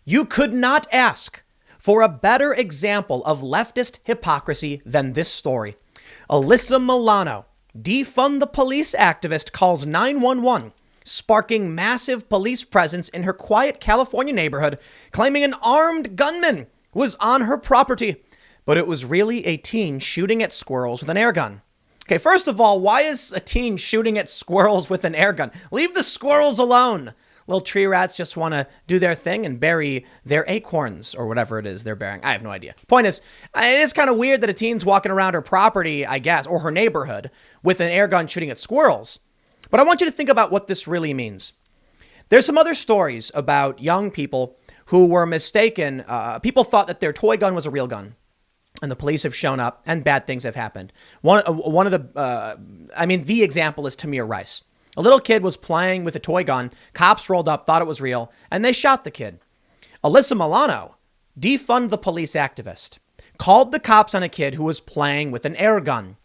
You could not ask for a better example of leftist hypocrisy than this story. Alyssa Milano, defund the police activist, calls 911, sparking massive police presence in her quiet California neighborhood, claiming an armed gunman was on her property. But it was really a teen shooting at squirrels with an air gun. Okay, first of all, why is a teen shooting at squirrels with an air gun? Leave the squirrels alone. Little tree rats just want to do their thing and bury their acorns or whatever it is they're burying. I have no idea. Point is, it is kind of weird that a teen's walking around her property, I guess, or her neighborhood with an air gun shooting at squirrels. But I want you to think about what this really means. There's some other stories about young people who were mistaken. People thought that their toy gun was a real gun. And the police have shown up and bad things have happened. The example is Tamir Rice. A little kid was playing with a toy gun. Cops rolled up, thought it was real, and they shot the kid. Alyssa Milano, defund the police activist, called the cops on a kid who was playing with an air gun.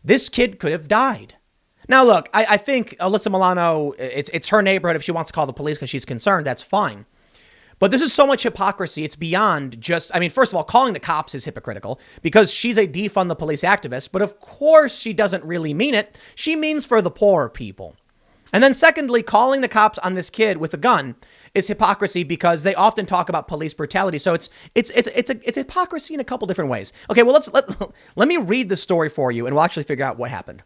This kid could have died. Now, look, I think Alyssa Milano, it's her neighborhood. If she wants to call the police because she's concerned, that's fine. But this is so much hypocrisy. It's beyond just, first of all, calling the cops is hypocritical because she's a defund the police activist. But of course, she doesn't really mean it. She means for the poor people. And then secondly, calling the cops on this kid with a gun is hypocrisy because they often talk about police brutality. So it's hypocrisy in a couple different ways. Okay, well, let me read the story for you and we'll actually figure out what happened.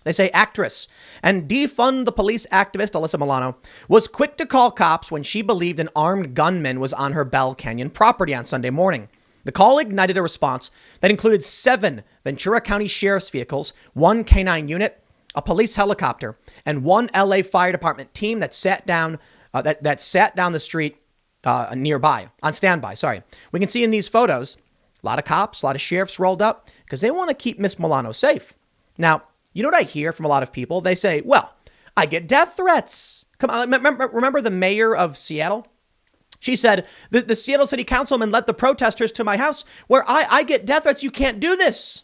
They say actress and defund the police activist Alyssa Milano was quick to call cops when she believed an armed gunman was on her Bell Canyon property on Sunday morning. The call ignited a response that included 7 Ventura County Sheriff's vehicles, 1 K-9 unit, a police helicopter, and 1 LA Fire Department team that sat down the street nearby, on standby. We can see in these photos, a lot of cops, a lot of sheriffs rolled up because they want to keep Miss Milano safe. Now, you know what I hear from a lot of people? They say, well, I get death threats. Come on, remember the mayor of Seattle? She said, the Seattle City Councilman led the protesters to my house where I get death threats. You can't do this.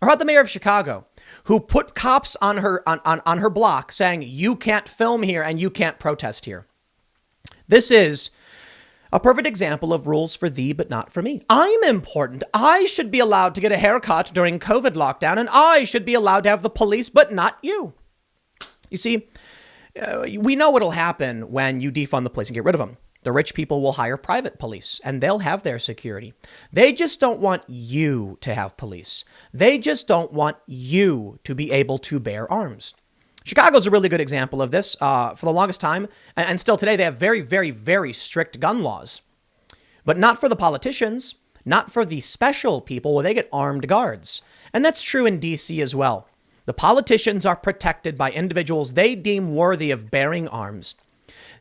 Or how about the mayor of Chicago, who put cops on her block saying, you can't film here and you can't protest here. This is a perfect example of rules for thee, but not for me. I'm important. I should be allowed to get a haircut during COVID lockdown, and I should be allowed to have the police, but not you. You see, we know what'll happen when you defund the police and get rid of them. The rich people will hire private police, and they'll have their security. They just don't want you to have police. They just don't want you to be able to bear arms. Chicago's a really good example of this. For the longest time, and still today, they have very, very, very strict gun laws. But not for the politicians, not for the special people where they get armed guards. And that's true in D.C. as well. The politicians are protected by individuals they deem worthy of bearing arms.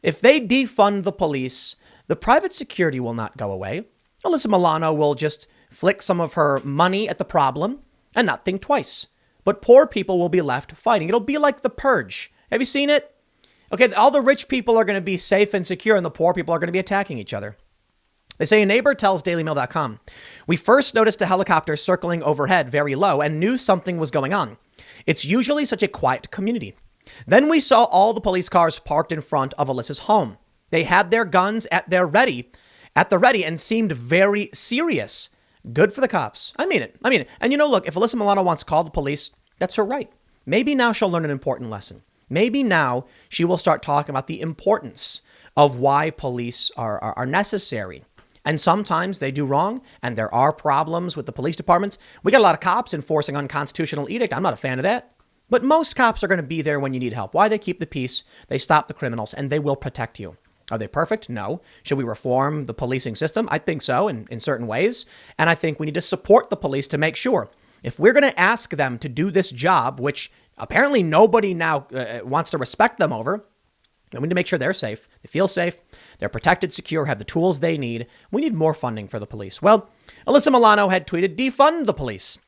If they defund the police, the private security will not go away. Alyssa Milano will just flick some of her money at the problem and not think twice. But poor people will be left fighting. It'll be like The Purge. Have you seen it? Okay, all the rich people are going to be safe and secure, and the poor people are going to be attacking each other. They say a neighbor tells dailymail.com, we first noticed a helicopter circling overhead very low and knew something was going on. It's usually such a quiet community. Then we saw all the police cars parked in front of Alyssa's home. They had their guns at the ready and seemed very serious. Good for the cops. I mean it. And look, if Alyssa Milano wants to call the police, that's her right. Maybe now she'll learn an important lesson. Maybe now she will start talking about the importance of why police are necessary. And sometimes they do wrong, and there are problems with the police departments. We got a lot of cops enforcing unconstitutional edict. I'm not a fan of that. But most cops are going to be there when you need help. Why? They keep the peace, they stop the criminals, and they will protect you. Are they perfect? No. Should we reform the policing system? I think so in certain ways. And I think we need to support the police to make sure if we're going to ask them to do this job, which apparently nobody now wants to respect them over, then we need to make sure they're safe. They feel safe. They're protected, secure, have the tools they need. We need more funding for the police. Well, Alyssa Milano had tweeted, defund the police.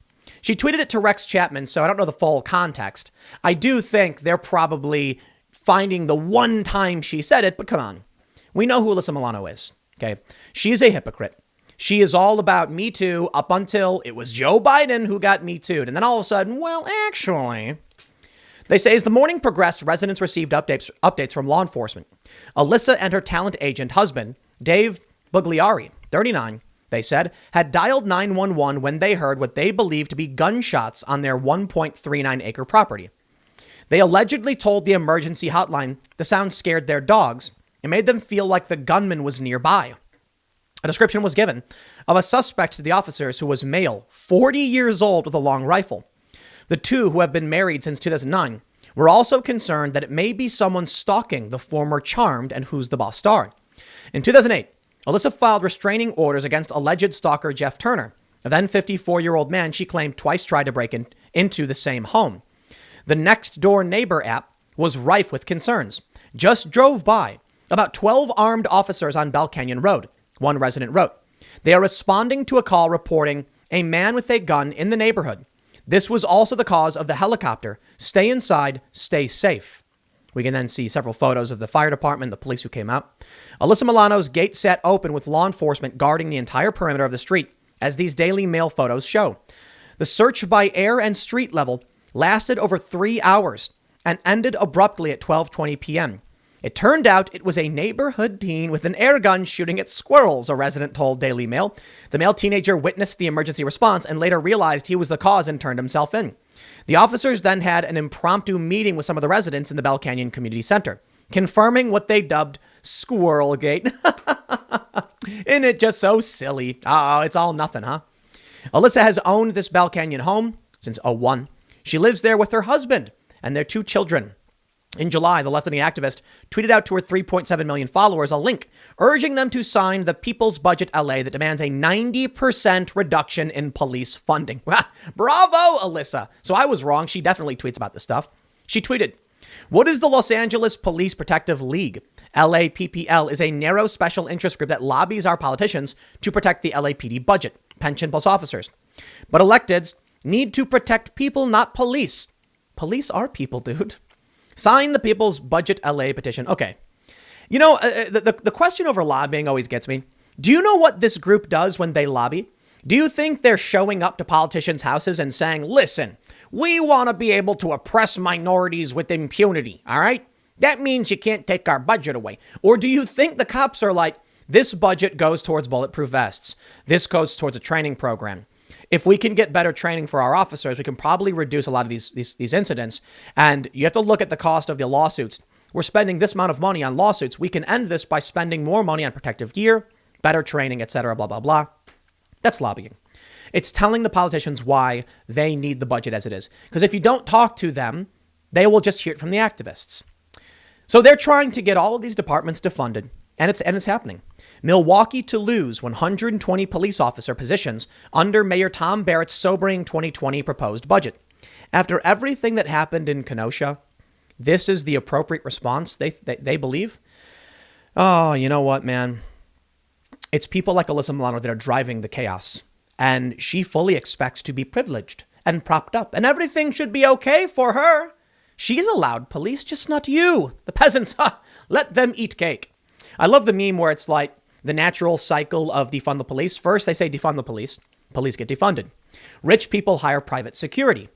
She tweeted it to Rex Chapman, so I don't know the full context. I do think they're probably finding the one time she said it, but come on. We know who Alyssa Milano is, okay? She is a hypocrite. She is all about Me Too up until it was Joe Biden who got Me Too'd. And then all of a sudden, well, actually, they say as the morning progressed, residents received updates from law enforcement. Alyssa and her talent agent husband, Dave Bugliari, 39, they said, had dialed 911 when they heard what they believed to be gunshots on their 1.39-acre property. They allegedly told the emergency hotline the sound scared their dogs and made them feel like the gunman was nearby. A description was given of a suspect to the officers who was male, 40 years old with a long rifle. The two, who have been married since 2009, were also concerned that it may be someone stalking the former Charmed and Who's the Boss star. In 2008, Alyssa filed restraining orders against alleged stalker Jeff Turner, a then 54-year-old man she claimed twice tried to break into the same home. The Next Door Neighbor app was rife with concerns. Just drove by about 12 armed officers on Bell Canyon Road, one resident wrote. They are responding to a call reporting a man with a gun in the neighborhood. This was also the cause of the helicopter. Stay inside, stay safe. We can then see several photos of the fire department, the police who came out. Alyssa Milano's gate sat open with law enforcement guarding the entire perimeter of the street, as these Daily Mail photos show. The search by air and street level lasted over 3 hours and ended abruptly at 12:20 p.m. It turned out it was a neighborhood teen with an air gun shooting at squirrels, a resident told Daily Mail. The male teenager witnessed the emergency response and later realized he was the cause and turned himself in. The officers then had an impromptu meeting with some of the residents in the Bell Canyon Community Center, confirming what they dubbed Squirrelgate. Isn't it just so silly? Oh, it's all nothing, huh? Alyssa has owned this Bell Canyon home since 2001. She lives there with her husband and their 2 children. In July, the left-leaning activist tweeted out to her 3.7 million followers a link urging them to sign the People's Budget LA that demands a 90% reduction in police funding. Bravo, Alyssa. So I was wrong. She definitely tweets about this stuff. She tweeted, "What is the Los Angeles Police Protective League? LAPPL is a narrow special interest group that lobbies our politicians to protect the LAPD budget, pension plus officers. But electeds need to protect people, not police. Police are people, dude. Sign the People's Budget LA petition." Okay. You know, the question over lobbying always gets me. Do you know what this group does when they lobby? Do you think they're showing up to politicians' houses and saying, listen, we want to be able to oppress minorities with impunity, all right? That means you can't take our budget away. Or do you think the cops are like, this budget goes towards bulletproof vests. This goes towards a training program. If we can get better training for our officers, we can probably reduce a lot of these incidents. And you have to look at the cost of the lawsuits. We're spending this amount of money on lawsuits. We can end this by spending more money on protective gear, better training, etc., blah, blah, blah. That's lobbying. It's telling the politicians why they need the budget as it is. Because if you don't talk to them, they will just hear it from the activists. So they're trying to get all of these departments defunded. And it's happening. Milwaukee to lose 120 police officer positions under Mayor Tom Barrett's sobering 2020 proposed budget. After everything that happened in Kenosha, this is the appropriate response, they believe. Oh, you know what, man? It's people like Alyssa Milano that are driving the chaos. And she fully expects to be privileged and propped up. And everything should be okay for her. She's allowed police, just not you. The peasants, let them eat cake. I love the meme where it's like the natural cycle of defund the police. First, they say defund the police. Police get defunded. Rich people hire private security.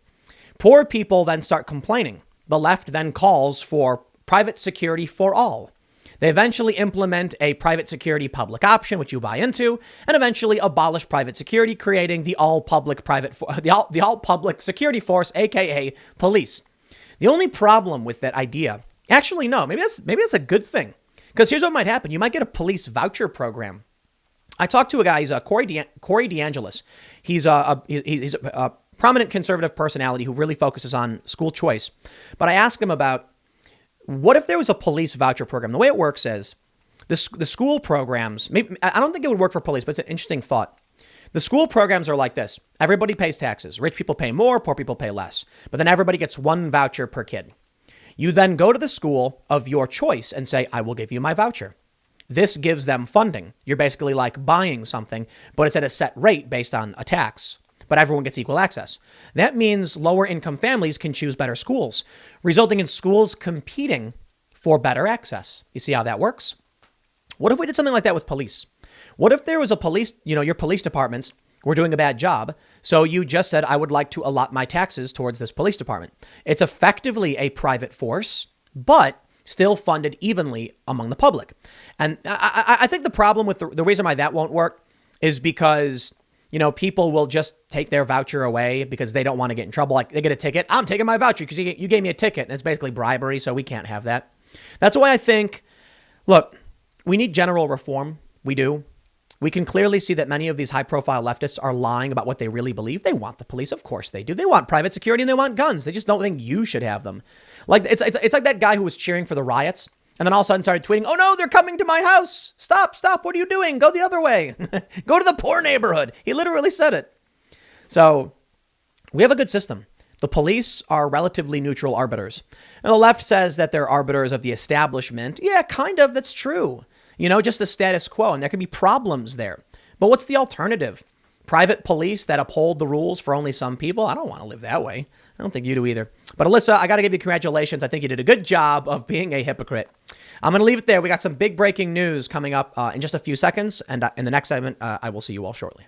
Poor people then start complaining. The left then calls for private security for all. They eventually implement a private security public option, which you buy into, and eventually abolish private security, creating the all public security force, aka police. The only problem with that idea, actually, no, maybe that's a good thing. Because here's what might happen. You might get a police voucher program. I talked to a guy, he's Corey DeAngelis. He's a prominent conservative personality who really focuses on school choice. But I asked him about what if there was a police voucher program? The way it works is the school programs, maybe, I don't think it would work for police, but it's an interesting thought. The school programs are like this. Everybody pays taxes. Rich people pay more, poor people pay less. But then everybody gets one voucher per kid. You then go to the school of your choice and say, I will give you my voucher. This gives them funding. You're basically like buying something, but it's at a set rate based on a tax. But everyone gets equal access. That means lower income families can choose better schools, resulting in schools competing for better access. You see how that works? What if we did something like that with police? What if there was a police, your police departments were doing a bad job. So you just said, I would like to allot my taxes towards this police department. It's effectively a private force, but still funded evenly among the public. And I think the problem with the reason why that won't work is because, people will just take their voucher away because they don't want to get in trouble. Like they get a ticket. I'm taking my voucher because you gave me a ticket, and it's basically bribery. So we can't have that. That's why I think, look, we need general reform. We do. We can clearly see that many of these high profile leftists are lying about what they really believe. They want the police. Of course they do. They want private security and they want guns. They just don't think you should have them. Like it's like that guy who was cheering for the riots and then all of a sudden started tweeting, "Oh no, they're coming to my house. Stop. What are you doing? Go the other way. Go to the poor neighborhood." He literally said it. So we have a good system. The police are relatively neutral arbiters. And the left says that they're arbiters of the establishment. Yeah, kind of. That's true. Just the status quo, and there can be problems there. But what's the alternative? Private police that uphold the rules for only some people? I don't want to live that way. I don't think you do either. But Alyssa, I got to give you congratulations. I think you did a good job of being a hypocrite. I'm going to leave it there. We got some big breaking news coming up in just a few seconds. And in the next segment, I will see you all shortly.